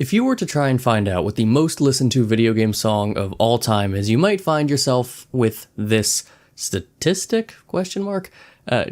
If you were to try and find out what the most listened to video game song of all time is, you might find yourself with this statistic?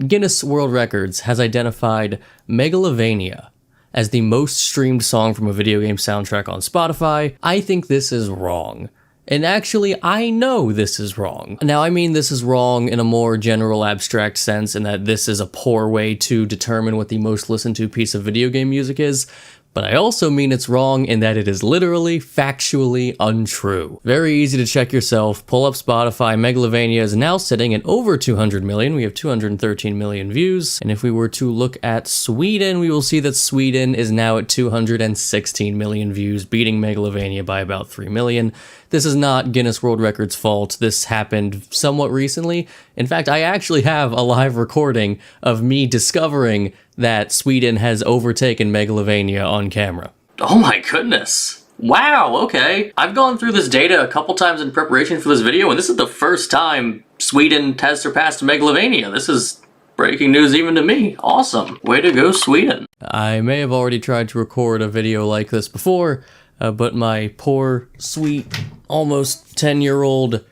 Guinness World Records has identified Megalovania as the most streamed song from a video game soundtrack on Spotify. I think this is wrong. And actually, I know this is wrong. Now, I mean this is wrong in a more general abstract sense, in that this is a poor way to determine what the most listened to piece of video game music is. But I also mean it's wrong in that it is literally, factually untrue. Very easy to check yourself. Pull up Spotify. Megalovania is now sitting at over 200 million. We have 213 million views. And if we were to look at Sweden, we will see that Sweden is now at 216 million views, beating Megalovania by about 3 million. This is not Guinness World Records' fault. This happened somewhat recently. In fact, I actually have a live recording of me discovering that Sweden has overtaken Megalovania on camera. Oh my goodness. Wow, okay. I've gone through this data a couple times in preparation for this video, and this is the first time Sweden has surpassed Megalovania. This is breaking news even to me. Awesome. Way to go, Sweden. I may have already tried to record a video like this before, but my poor, sweet, almost 10-year-old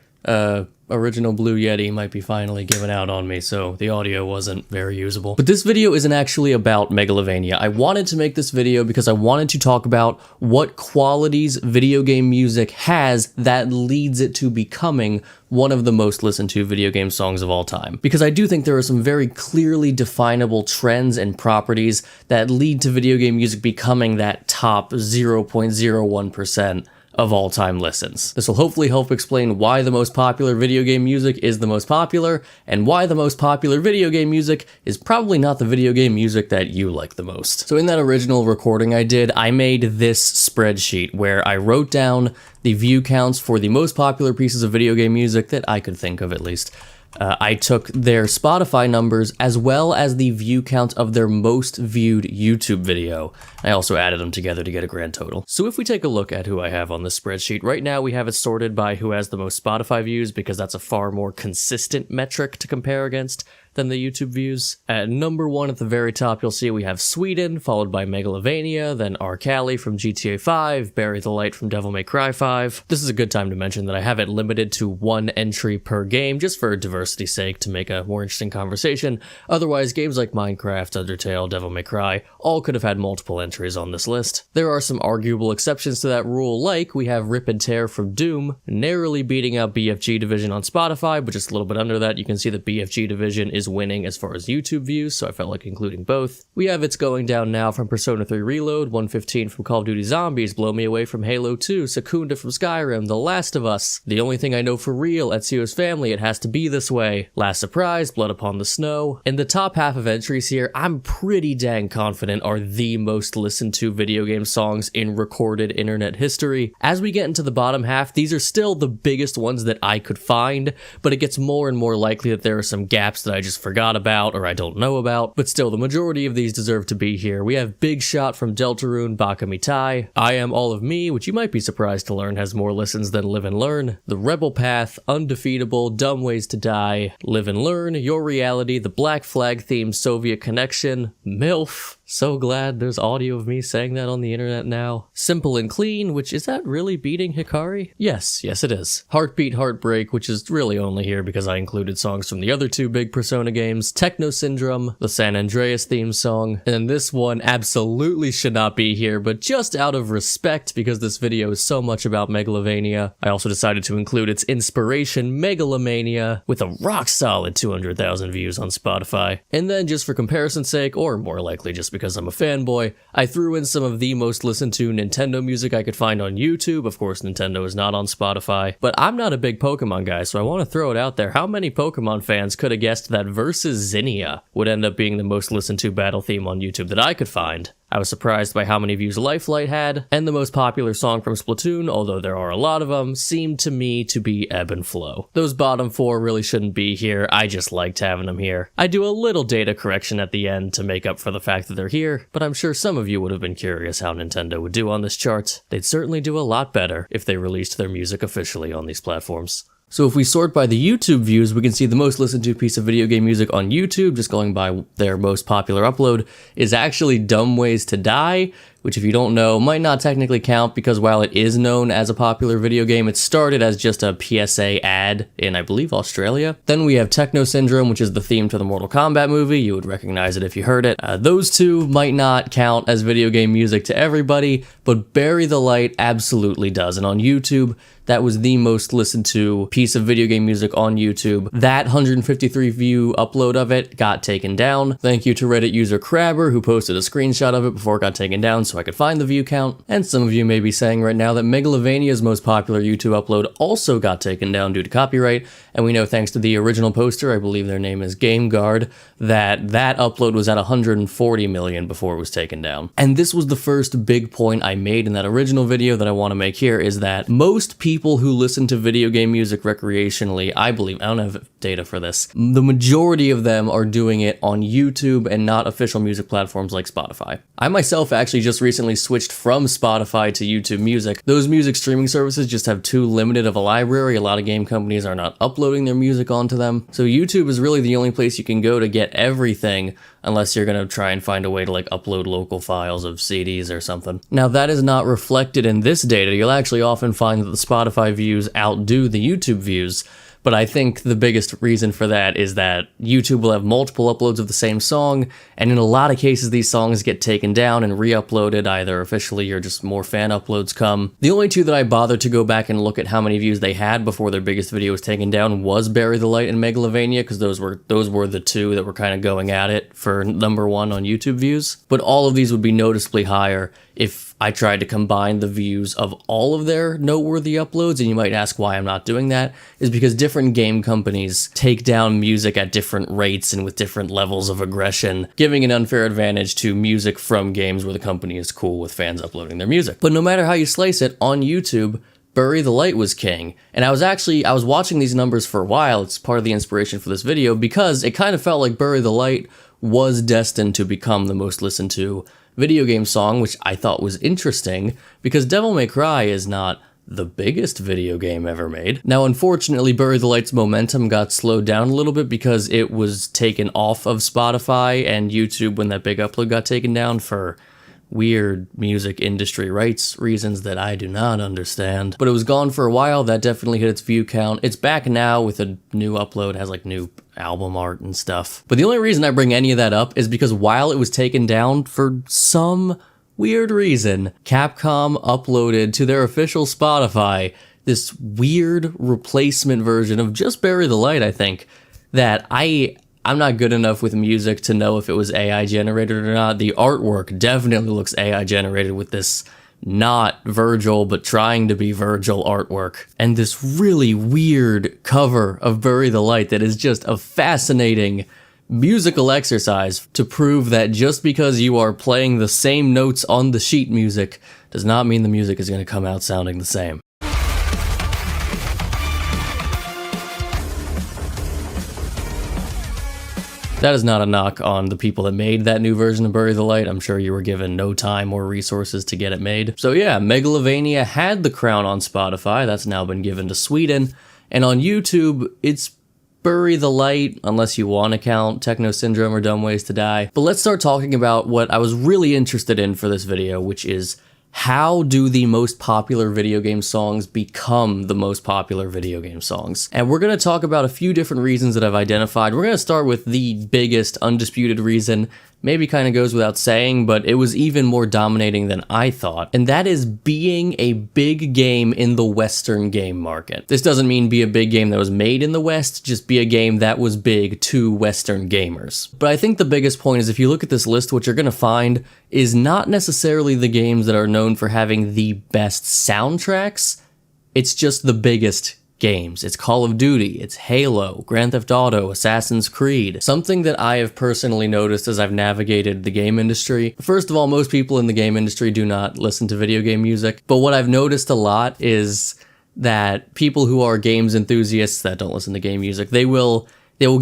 original Blue Yeti might be finally giving out on me, so the audio wasn't very usable. But this video isn't actually about Megalovania. I wanted to make this video because I wanted to talk about what qualities video game music has that leads it to becoming one of the most listened to video game songs of all time. Because I do think there are some very clearly definable trends and properties that lead to video game music becoming that top 0.01% of all-time listens. This will hopefully help explain why the most popular video game music is the most popular, and why the most popular video game music is probably not the video game music that you like the most. So in that original recording I did, I made this spreadsheet where I wrote down the view counts for the most popular pieces of video game music that I could think of, at least. I took their Spotify numbers as well as the view count of their most viewed YouTube video. I also added them together to get a grand total. So if we take a look at who I have on this spreadsheet, right now we have it sorted by who has the most Spotify views, because that's a far more consistent metric to compare against than the YouTube views. At number 1 at the very top, you'll see we have Sweden, followed by Megalovania, then Arcali from GTA 5, Bury the Light from Devil May Cry 5. This is a good time to mention that I have it limited to 1 entry per game, just for diversity's sake, to make a more interesting conversation. Otherwise, games like Minecraft, Undertale, Devil May Cry, all could have had multiple entries on this list. There are some arguable exceptions to that rule, like we have Rip and Tear from Doom, narrowly beating out BFG Division on Spotify, but just a little bit under that. You can see that BFG Division is winning as far as YouTube views, so I felt like including both. We have It's Going Down Now from Persona 3 Reload, 115 from Call of Duty Zombies, Blow Me Away from Halo 2, Secunda from Skyrim, The Last of Us, The Only Thing I Know for Real, Ezio's Family, It Has to Be This Way, Last Surprise, Blood Upon the Snow. In the top half of entries here, I'm pretty dang confident are the most listened to video game songs in recorded internet history. As we get into the bottom half, these are still the biggest ones that I could find, but it gets more and more likely that there are some gaps that I just forgot about or I don't know about, but still the majority of these deserve to be here. We have Big Shot from Deltarune, Baka Mitai, I Am All of Me, which you might be surprised to learn has more listens than Live and Learn, The Rebel Path, Undefeatable, Dumb Ways to Die, Live and Learn, Your Reality, the Black Flag theme, Soviet Connection, MILF. So glad there's audio of me saying that on the internet now. Simple and Clean, which is that really beating Hikari? Yes it is. Heartbeat Heartbreak, which is really only here because I included songs from the other 2 big Persona games, Techno Syndrome, the San Andreas theme song, and this one absolutely should not be here, but just out of respect because this video is so much about Megalovania, I also decided to include its inspiration, Megalomania, with a rock solid 200,000 views on Spotify. And then just for comparison's sake, or more likely just because I'm a fanboy, I threw in some of the most listened to Nintendo music I could find on YouTube. Of course, Nintendo is not on Spotify, but I'm not a big Pokemon guy, so I want to throw it out there. How many Pokemon fans could have guessed that Versus Zinnia would end up being the most listened to battle theme on YouTube that I could find? I was surprised by how many views Lifelight had, and the most popular song from Splatoon, although there are a lot of them, seemed to me to be Ebb and Flow. Those bottom 4 really shouldn't be here, I just liked having them here. I do a little data correction at the end to make up for the fact that they're here, but I'm sure some of you would have been curious how Nintendo would do on this chart. They'd certainly do a lot better if they released their music officially on these platforms. So if we sort by the YouTube views, we can see the most listened to piece of video game music on YouTube, just going by their most popular upload, is actually Dumb Ways to Die, which if you don't know, might not technically count because while it is known as a popular video game, it started as just a PSA ad in, I believe, Australia. Then we have Techno Syndrome, which is the theme to the Mortal Kombat movie. You would recognize it if you heard it. Those two might not count as video game music to everybody, but Bury the Light absolutely does. And on YouTube, that was the most listened to piece of video game music on YouTube. That 153 view upload of it got taken down. Thank you to Reddit user Crabber, who posted a screenshot of it before it got taken down so I could find the view count. And some of you may be saying right now that Megalovania's most popular YouTube upload also got taken down due to copyright. And we know thanks to the original poster, I believe their name is GameGuard, that upload was at 140 million before it was taken down. And this was the first big point I made in that original video that I want to make here, is that most people who listen to video game music recreationally, I believe, I don't have data for this, the majority of them are doing it on YouTube and not official music platforms like Spotify. I myself actually just recently switched from Spotify to YouTube Music. Those music streaming services just have too limited of a library. A lot of game companies are not uploading their music onto them. So YouTube is really the only place you can go to get everything, unless you're going to try and find a way to like upload local files of CDs or something. Now that is not reflected in this data. You'll actually often find that the Spotify views outdo the YouTube views. But I think the biggest reason for that is that YouTube will have multiple uploads of the same song, and in a lot of cases these songs get taken down and re-uploaded either officially or just more fan uploads come. The only two that I bothered to go back and look at how many views they had before their biggest video was taken down was Bury the Light and Megalovania, because those were the two that were kind of going at it for number one on YouTube views. But all of these would be noticeably higher if I tried to combine the views of all of their noteworthy uploads. And you might ask why I'm not doing that, is because different game companies take down music at different rates and with different levels of aggression, giving an unfair advantage to music from games where the company is cool with fans uploading their music. But no matter how you slice it, on YouTube, Bury the Light was king. And I was watching these numbers for a while. It's part of the inspiration for this video, because it kind of felt like Bury the Light was destined to become the most listened to video game song, which I thought was interesting because Devil May Cry is not the biggest video game ever made. Now, unfortunately, Bury the Light's momentum got slowed down a little bit because it was taken off of Spotify and YouTube when that big upload got taken down for weird music industry rights reasons that I do not understand. But it was gone for a while. That definitely hit its view count. It's back now with a new upload. It has like new album art and stuff. But the only reason I bring any of that up is because while it was taken down for some weird reason, Capcom uploaded to their official Spotify this weird replacement version of just Bury the Light, I think, that I'm not good enough with music to know if it was AI generated or not. The artwork definitely looks AI generated with this not Virgil, but trying to be Virgil artwork. And this really weird cover of Bury the Light that is just a fascinating musical exercise to prove that just because you are playing the same notes on the sheet music does not mean the music is going to come out sounding the same. That is not a knock on the people that made that new version of Bury the Light. I'm sure you were given no time or resources to get it made. So yeah, Megalovania had the crown on Spotify. That's now been given to Sweden. And on YouTube, it's Bury the Light, unless you want to count Techno Syndrome or Dumb Ways to Die. But let's start talking about what I was really interested in for this video, which is how do the most popular video game songs become the most popular video game songs? And we're going to talk about a few different reasons that I've identified. We're going to start with the biggest undisputed reason, maybe kind of goes without saying, but it was even more dominating than I thought, and that is being a big game in the Western game market. This doesn't mean be a big game that was made in the West, just be a game that was big to Western gamers. But I think the biggest point is if you look at this list, what you're going to find is not necessarily the games that are known for having the best soundtracks, it's just the biggest games. It's Call of Duty, it's Halo, Grand Theft Auto, Assassin's Creed. Something that I have personally noticed as I've navigated the game industry. First of all, most people in the game industry do not listen to video game music, but what I've noticed a lot is that people who are games enthusiasts that don't listen to game music, they will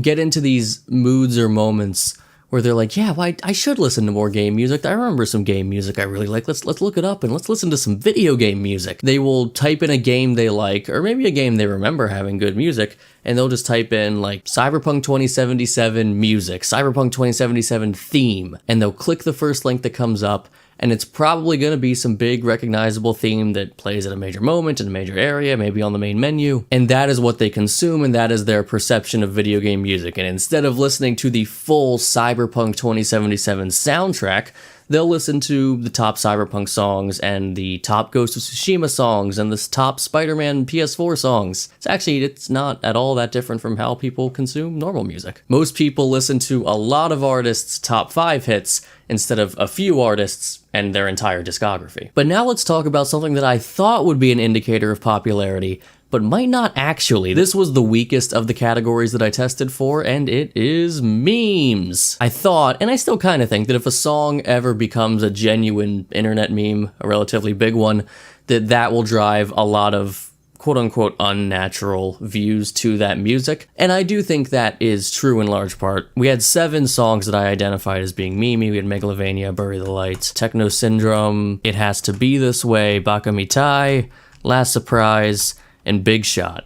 get into these moods or moments where they're like, yeah, well, I should listen to more game music. I remember some game music I really like. Let's look it up and let's listen to some video game music. They will type in a game they like, or maybe a game they remember having good music, and they'll just type in like Cyberpunk 2077 music, Cyberpunk 2077 theme, and they'll click the first link that comes up, and it's probably going to be some big recognizable theme that plays at a major moment in a major area, maybe on the main menu, and that is what they consume, and that is their perception of video game music. And instead of listening to the full Cyberpunk 2077 soundtrack, they'll listen to the top Cyberpunk songs and the top Ghost of Tsushima songs and the top Spider-Man PS4 songs. It's not at all that different from how people consume normal music. Most people listen to a lot of artists' top 5 hits instead of a few artists and their entire discography. But now let's talk about something that I thought would be an indicator of popularity, but might not actually. This was the weakest of the categories that I tested for, and it is memes. I thought, and I still kind of think, that if a song ever becomes a genuine internet meme, a relatively big one, that will drive a lot of quote-unquote unnatural views to that music. And I do think that is true in large part. We had 7 songs that I identified as being memey. We had Megalovania, Bury the Lights, Techno Syndrome, It Has to Be This Way, Baka Mitai, Last Surprise, and Big Shot.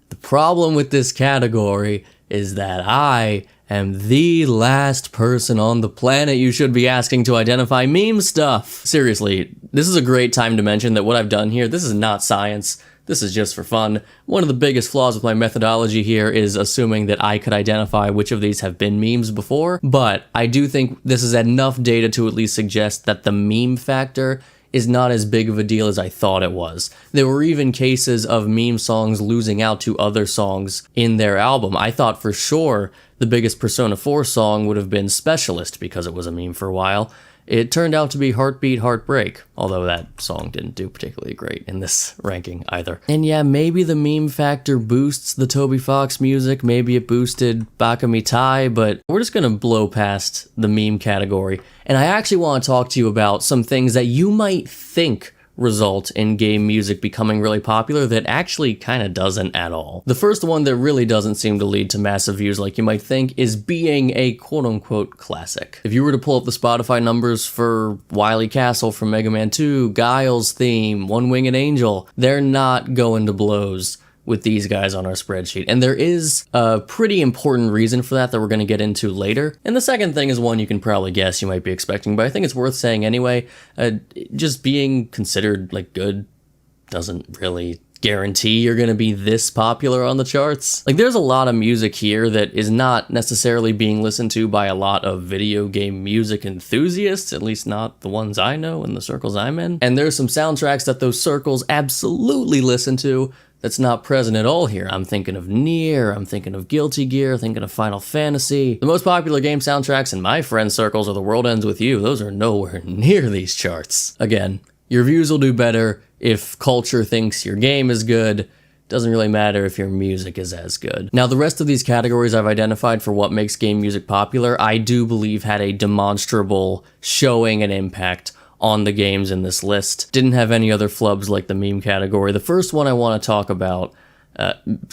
The problem with this category is that I am the last person on the planet you should be asking to identify meme stuff. Seriously, this is a great time to mention that what I've done here, this is not science. This is just for fun. One of the biggest flaws with my methodology here is assuming that I could identify which of these have been memes before, but I do think this is enough data to at least suggest that the meme factor is not as big of a deal as I thought it was. There were even cases of meme songs losing out to other songs in their album. I thought for sure the biggest Persona 4 song would have been Specialist because it was a meme for a while. It turned out to be Heartbeat Heartbreak, although that song didn't do particularly great in this ranking either. And yeah, maybe the meme factor boosts the Toby Fox music, maybe it boosted Baka Mitai, but we're just gonna blow past the meme category. And I actually want to talk to you about some things that you might think result in game music becoming really popular that actually kind of doesn't at all. The first one that really doesn't seem to lead to massive views like you might think is being a quote-unquote classic. If you were to pull up the Spotify numbers for Wily Castle from Mega Man 2, Guile's theme, One Winged Angel, they're not going to blows with these guys on our spreadsheet. And there is a pretty important reason for that we're going to get into later. And the second thing is one you can probably guess you might be expecting, but I think it's worth saying anyway. Just being considered like good doesn't really guarantee you're going to be this popular on the charts. Like, there's a lot of music here that is not necessarily being listened to by a lot of video game music enthusiasts, at least not the ones I know in the circles I'm in. And there's some soundtracks that those circles absolutely listen to that's not present at all here. I'm thinking of Nier, I'm thinking of Guilty Gear, thinking of Final Fantasy. The most popular game soundtracks in my friend circles are The World Ends With You. Those are nowhere near these charts. Again, your views will do better if culture thinks your game is good. Doesn't really matter if your music is as good. Now, the rest of these categories I've identified for what makes game music popular, I do believe had a demonstrable showing and impact on the games in this list. Didn't have any other flubs like the meme category. The first one I want to talk about,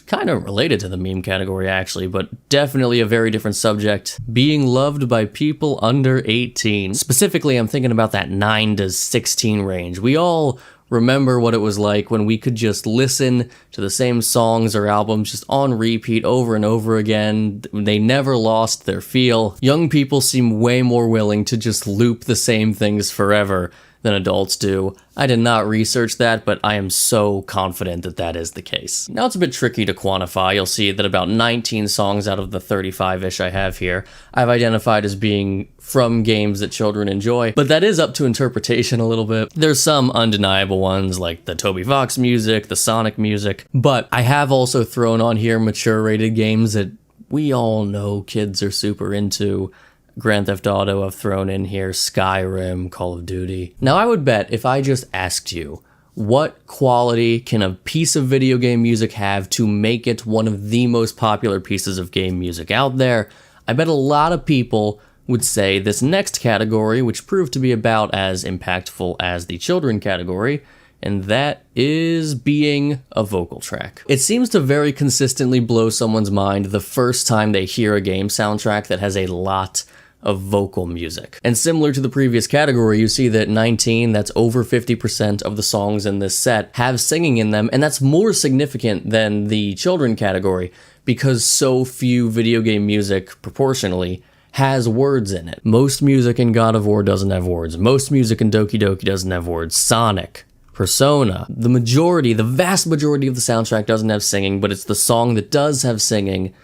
kind of related to the meme category actually, but definitely a very different subject, being loved by people under 18. Specifically, I'm thinking about that 9 to 16 range. We all remember what it was like when we could just listen to the same songs or albums just on repeat over and over again. They never lost their feel. Young people seem way more willing to just loop the same things forever than adults do. I did not research that, but I am so confident that that is the case. Now, it's a bit tricky to quantify. You'll see that about 19 songs out of the 35-ish I have here, I've identified as being from games that children enjoy, but that is up to interpretation a little bit. There's some undeniable ones like the Toby Fox music, the Sonic music, but I have also thrown on here mature-rated games that we all know kids are super into. Grand Theft Auto I've thrown in here, Skyrim, Call of Duty. Now, I would bet if I just asked you, what quality can a piece of video game music have to make it one of the most popular pieces of game music out there, I bet a lot of people would say this next category, which proved to be about as impactful as the children category, and that is being a vocal track. It seems to very consistently blow someone's mind the first time they hear a game soundtrack that has a lot of vocal music. And similar to the previous category, you see that 19, that's over 50% of the songs in this set, have singing in them, and that's more significant than the children category because so few video game music, proportionally, has words in it. Most music in God of War doesn't have words. Most music in Doki Doki doesn't have words. Sonic, Persona, the vast majority of the soundtrack doesn't have singing, but it's the song that does have singing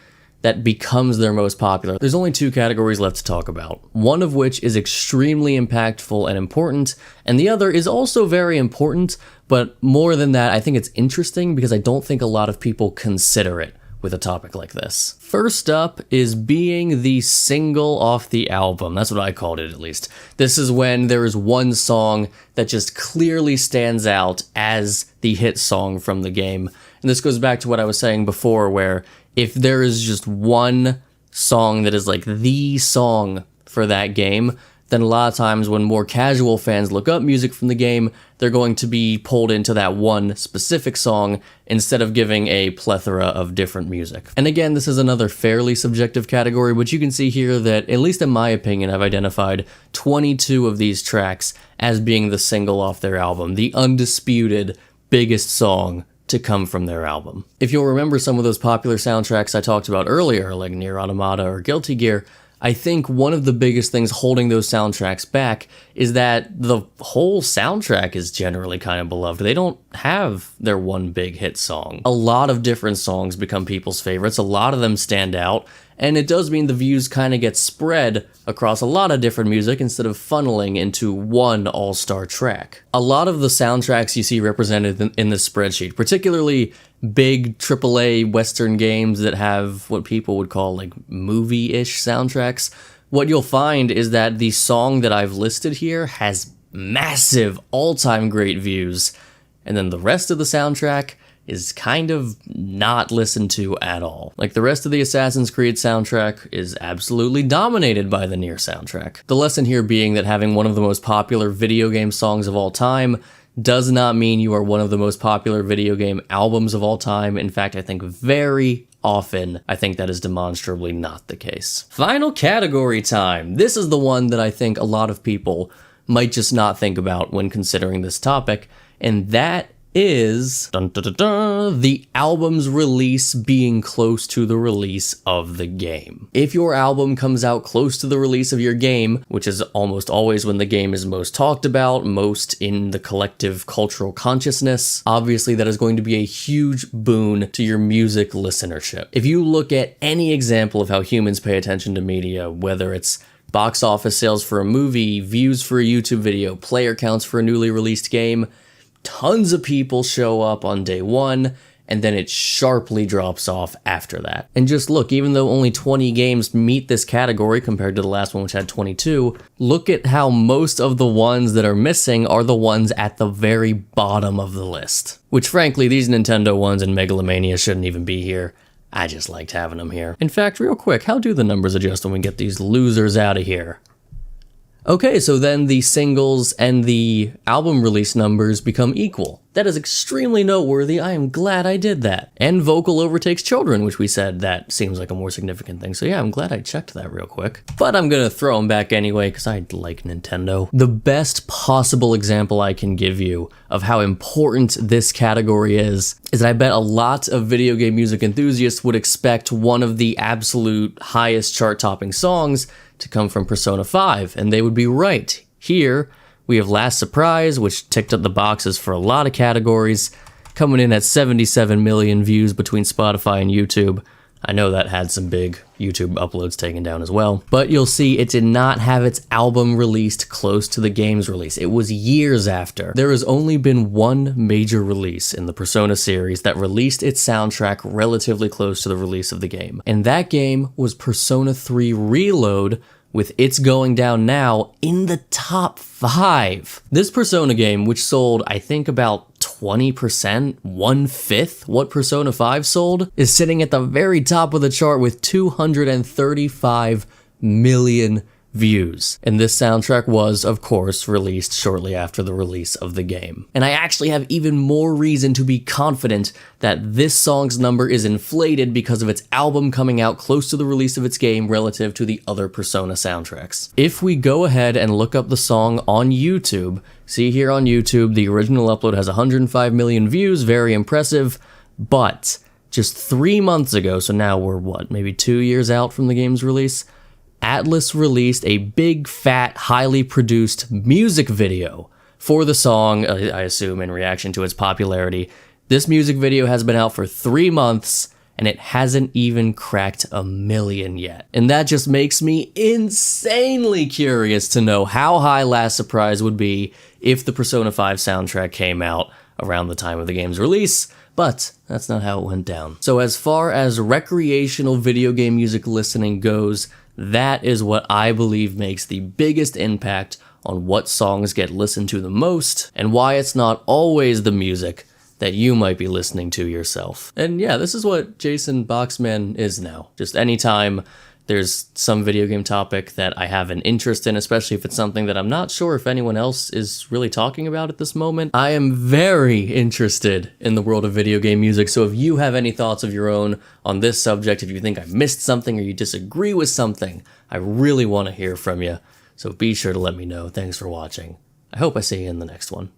that becomes their most popular. There's only two categories left to talk about, one of which is extremely impactful and important, and the other is also very important, but more than that, I think it's interesting because I don't think a lot of people consider it with a topic like this. First up is being the single off the album. That's what I called it, at least. This is when there is one song that just clearly stands out as the hit song from the game. And this goes back to what I was saying before, where if there is just one song that is like the song for that game, then a lot of times when more casual fans look up music from the game, they're going to be pulled into that one specific song instead of giving a plethora of different music. And again, this is another fairly subjective category, but you can see here that, at least in my opinion, I've identified 22 of these tracks as being the single off their album, the undisputed biggest song to come from their album. If you'll remember some of those popular soundtracks I talked about earlier, like Nier Automata or Guilty Gear, I think one of the biggest things holding those soundtracks back is that the whole soundtrack is generally kind of beloved. They don't have their one big hit song. A lot of different songs become people's favorites, a lot of them stand out, and it does mean the views kind of get spread across a lot of different music instead of funneling into one all-star track. A lot of the soundtracks you see represented in this spreadsheet, particularly big AAA Western games that have what people would call like movie-ish soundtracks, what you'll find is that the song that I've listed here has massive all-time great views, and then the rest of the soundtrack is kind of not listened to at all. Like the rest of the Assassin's Creed soundtrack is absolutely dominated by the Nier soundtrack. The lesson here being that having one of the most popular video game songs of all time does not mean you are one of the most popular video game albums of all time. In fact, I think very often, I think that is demonstrably not the case. Final category time. This is the one that I think a lot of people might just not think about when considering this topic, and that is the album's release being close to the release of the game. If your album comes out close to the release of your game, which is almost always when the game is most talked about, most in the collective cultural consciousness, obviously that is going to be a huge boon to your music listenership. If you look at any example of how humans pay attention to media, whether it's box office sales for a movie, views for a YouTube video, player counts for a newly released game, tons of people show up on day one, and then it sharply drops off after that. And just look, even though only 20 games meet this category compared to the last one which had 22, look at how most of the ones that are missing are the ones at the very bottom of the list. Which frankly, these Nintendo ones and Megalomania shouldn't even be here. I just liked having them here. In fact, real quick, how do the numbers adjust when we get these losers out of here? Okay, so then the singles and the album release numbers become equal. That is extremely noteworthy. I am glad I did that. And vocal overtakes children, which we said that seems like a more significant thing. So yeah, I'm glad I checked that real quick. But I'm gonna throw them back anyway, because I like Nintendo. The best possible example I can give you of how important this category is that I bet a lot of video game music enthusiasts would expect one of the absolute highest chart-topping songs to come from Persona 5, and they would be right. Here, we have Last Surprise, which ticked up the boxes for a lot of categories, coming in at 77 million views between Spotify and YouTube. I know that had some big YouTube uploads taken down as well, but you'll see it did not have its album released close to the game's release. It was years after. There has only been one major release in the Persona series that released its soundtrack relatively close to the release of the game, and that game was Persona 3 Reload, with It's Going Down Now in the top 5. This Persona game, which sold, I think, about 20%, 1/5 what Persona 5 sold, is sitting at the very top of the chart with 235 million views. And this soundtrack was, of course, released shortly after the release of the game. And I actually have even more reason to be confident that this song's number is inflated because of its album coming out close to the release of its game relative to the other Persona soundtracks. If we go ahead and look up the song on YouTube, see here on YouTube, the original upload has 105 million views, very impressive, but just 3 months ago, so now we're what, maybe 2 years out from the game's release, Atlas released a big, fat, highly produced music video for the song, I assume in reaction to its popularity. This music video has been out for 3 months, and it hasn't even cracked 1 million yet. And that just makes me insanely curious to know how high Last Surprise would be if the Persona 5 soundtrack came out around the time of the game's release, but that's not how it went down. So as far as recreational video game music listening goes, that is what I believe makes the biggest impact on what songs get listened to the most, and why it's not always the music that you might be listening to yourself. And yeah, this is what Jason Boxman is now. Just anytime there's some video game topic that I have an interest in, especially if it's something that I'm not sure if anyone else is really talking about at this moment, I am very interested in the world of video game music. So if you have any thoughts of your own on this subject, if you think I missed something or you disagree with something, I really want to hear from you. So be sure to let me know. Thanks for watching. I hope I see you in the next one.